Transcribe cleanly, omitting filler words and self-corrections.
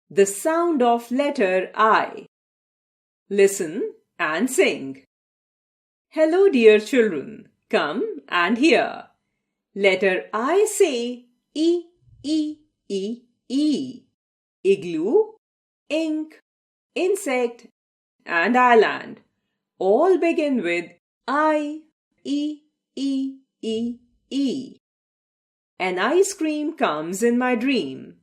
the sound of letter I. Listen and sing. Hello, dear children. Come and hear. Letter I say E, E, E, E. Igloo, ink, insect, and island all begin with I, E, E, E, E. An ice cream comes in my dream.